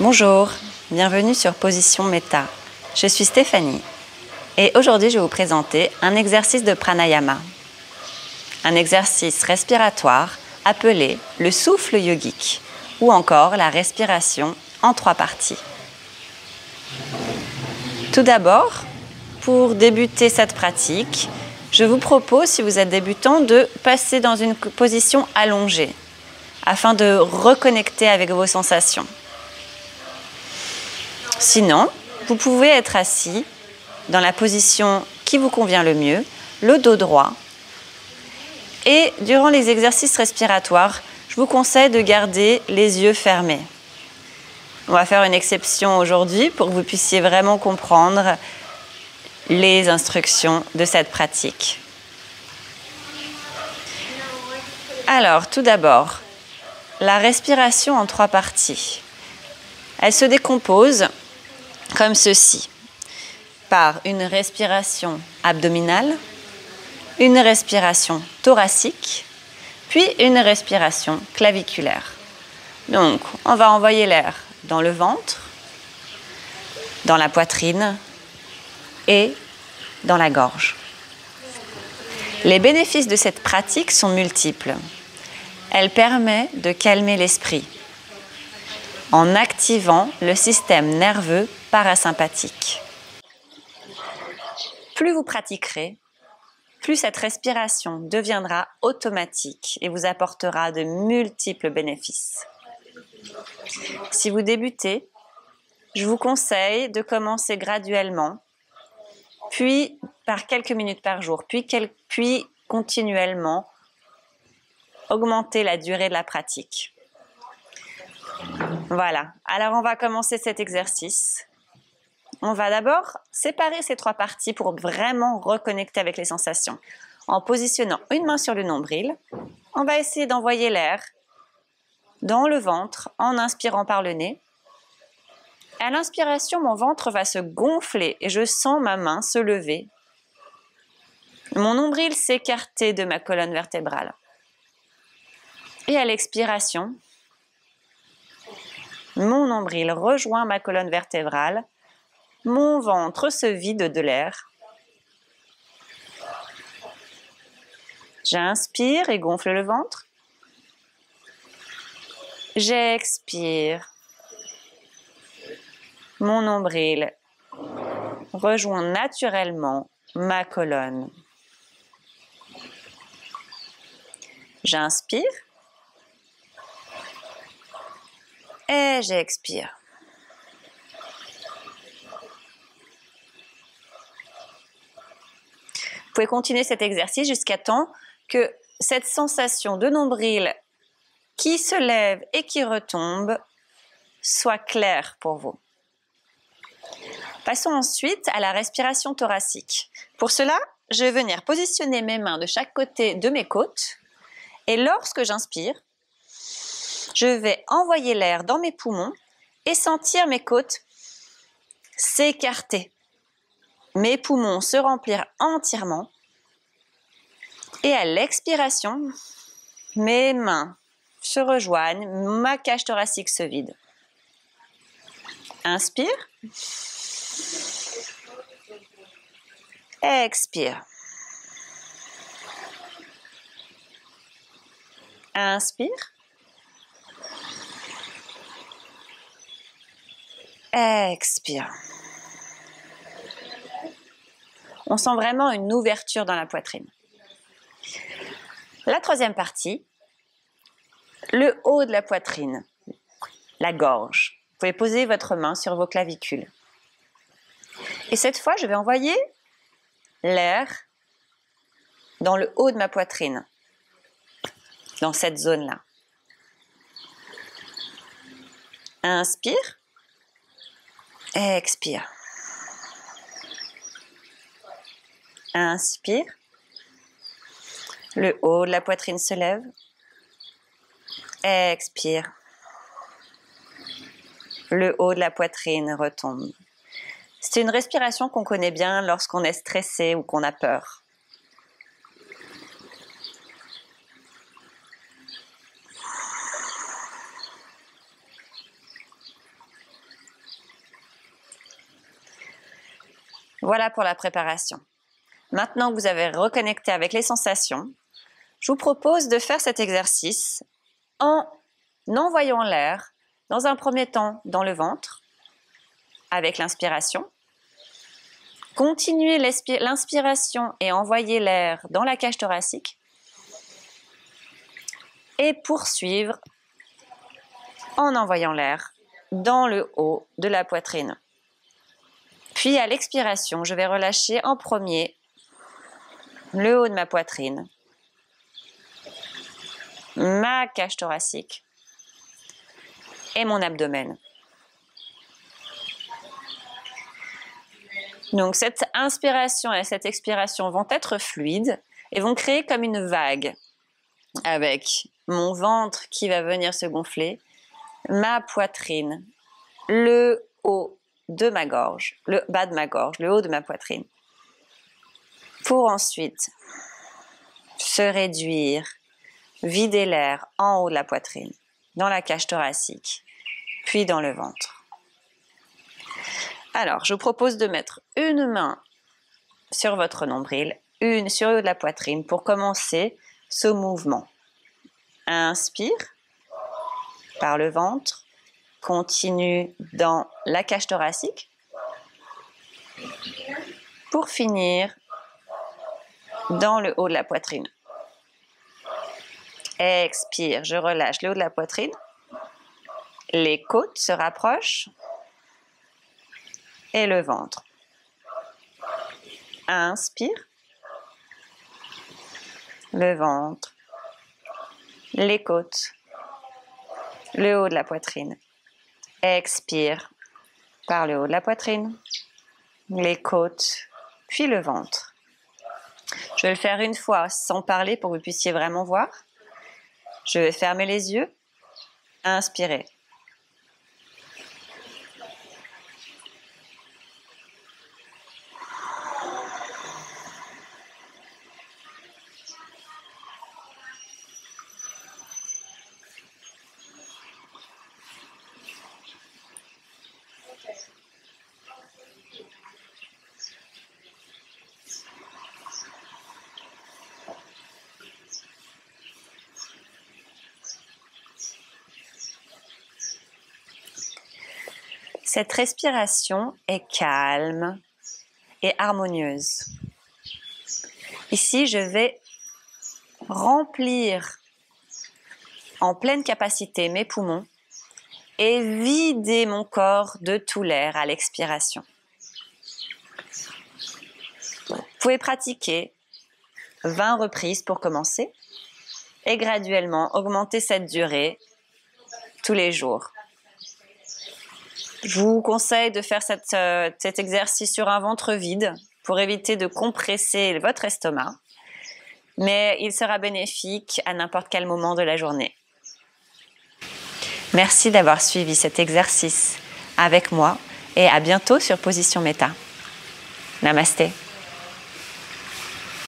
Bonjour, bienvenue sur Position Méta. Je suis Stéphanie et aujourd'hui je vais vous présenter un exercice de pranayama. Un exercice respiratoire appelé le souffle yogique ou encore la respiration en 3 parties. Tout d'abord, pour débuter cette pratique, je vous propose, si vous êtes débutant, de passer dans une position allongée afin de reconnecter avec vos sensations. Sinon, vous pouvez être assis dans la position qui vous convient le mieux, le dos droit. Et durant les exercices respiratoires, je vous conseille de garder les yeux fermés. On va faire une exception aujourd'hui pour que vous puissiez vraiment comprendre les instructions de cette pratique. Alors, tout d'abord, la respiration en 3 parties. Elle se décompose comme ceci, par une respiration abdominale, une respiration thoracique, puis une respiration claviculaire. Donc, on va envoyer l'air dans le ventre, dans la poitrine et dans la gorge. Les bénéfices de cette pratique sont multiples. Elle permet de calmer l'esprit en activant le système nerveux parasympathique. Plus vous pratiquerez, plus cette respiration deviendra automatique et vous apportera de multiples bénéfices. Si vous débutez, je vous conseille de commencer graduellement, puis par quelques minutes par jour, puis continuellement augmenter la durée de la pratique. Voilà, alors on va commencer cet exercice. On va d'abord séparer ces 3 parties pour vraiment reconnecter avec les sensations. En positionnant une main sur le nombril, on va essayer d'envoyer l'air dans le ventre en inspirant par le nez. À l'inspiration, mon ventre va se gonfler et je sens ma main se lever. Mon nombril s'écarter de ma colonne vertébrale. Et à l'expiration, mon nombril rejoint ma colonne vertébrale. Mon ventre se vide de l'air. J'inspire et gonfle le ventre. J'expire. Mon nombril rejoint naturellement ma colonne. J'inspire et j'expire. Vous pouvez continuer cet exercice jusqu'à temps que cette sensation de nombril qui se lève et qui retombe soit claire pour vous. Passons ensuite à la respiration thoracique. Pour cela, je vais venir positionner mes mains de chaque côté de mes côtes et lorsque j'inspire, je vais envoyer l'air dans mes poumons et sentir mes côtes s'écarter. Mes poumons se remplir entièrement et à l'expiration, mes mains se rejoignent, ma cage thoracique se vide. Inspire. Expire. Inspire. Expire. On sent vraiment une ouverture dans la poitrine. La 3e partie, le haut de la poitrine, la gorge. Vous pouvez poser votre main sur vos clavicules. Et cette fois, je vais envoyer l'air dans le haut de ma poitrine, dans cette zone-là. Inspire. Expire. Inspire. Le haut de la poitrine se lève. Expire. Le haut de la poitrine retombe. C'est une respiration qu'on connaît bien lorsqu'on est stressé ou qu'on a peur. Voilà pour la préparation. Maintenant que vous avez reconnecté avec les sensations, je vous propose de faire cet exercice en envoyant l'air, dans un premier temps, dans le ventre, avec l'inspiration. Continuez l'inspiration et envoyez l'air dans la cage thoracique. Et poursuivre en envoyant l'air dans le haut de la poitrine. Puis à l'expiration, je vais relâcher en premier le haut de ma poitrine, ma cage thoracique et mon abdomen. Donc cette inspiration et cette expiration vont être fluides et vont créer comme une vague avec mon ventre qui va venir se gonfler, ma poitrine, le haut de ma gorge, le bas de ma gorge, le haut de ma poitrine, pour ensuite se réduire, vider l'air en haut de la poitrine, dans la cage thoracique, puis dans le ventre. Alors, je vous propose de mettre une main sur votre nombril, une sur le haut de la poitrine pour commencer ce mouvement. Inspire par le ventre, continue dans la cage thoracique pour finir dans le haut de la poitrine. Expire, je relâche le haut de la poitrine, les côtes se rapprochent et le ventre. Inspire, le ventre, les côtes, le haut de la poitrine. Expire par le haut de la poitrine, les côtes, puis le ventre. Je vais le faire une fois sans parler pour que vous puissiez vraiment voir. Je vais fermer les yeux, inspirer. Cette respiration est calme et harmonieuse. Ici, je vais remplir en pleine capacité mes poumons et vider mon corps de tout l'air à l'expiration. Vous pouvez pratiquer 20 reprises pour commencer et graduellement augmenter cette durée tous les jours. Je vous conseille de faire cet exercice sur un ventre vide pour éviter de compresser votre estomac, mais il sera bénéfique à n'importe quel moment de la journée. Merci d'avoir suivi cet exercice avec moi et à bientôt sur Position Méta. Namasté.